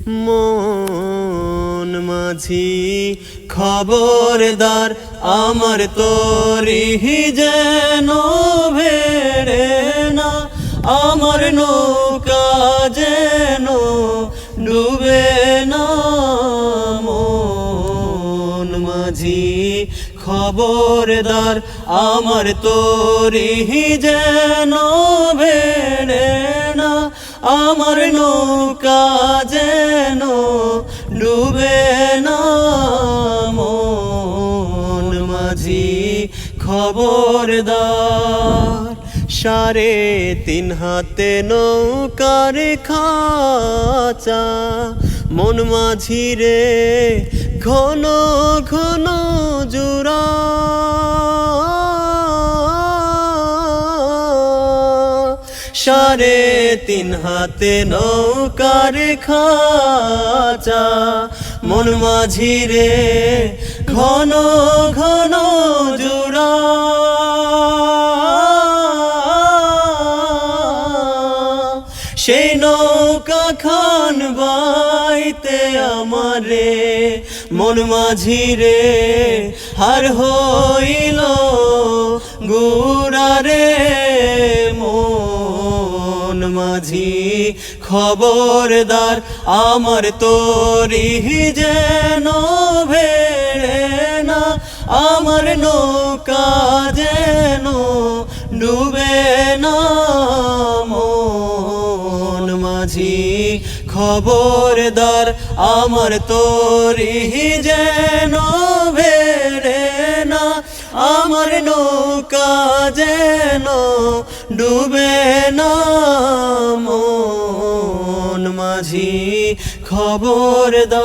মন মাঝি খবরদার, আমার তরি যেন ভেড়ে না, আমার নৌকা যেন ডুবে না। মন মাঝি খবরদার, আমার তরি যেন ভেড়ে না, আমার নৌকা যেন ডুবে না। মন মাঝি খবরদার, 3.5 হাতে নৌকার খাঁচা, মন মাঝি রে ঘন ঘন জোড়া। 3.5 হাতে নৌকার খাঁচা, মন মাঝি রে ঘন ঘন জোড়া। সেই নৌকা খান বাইতে আমারে মন মাঝি রে হার হইল গুড়ারে। মন মাঝি খবরদার, আমার তরি যেন ভেড়ে না, আমার নৌকা যেন ডুবে না। মন মাঝি খবরদার, আমার তরি যেন ভেড়ে না, আমার নৌকা যেন ডুবে না। মন মাঝি খবরদার।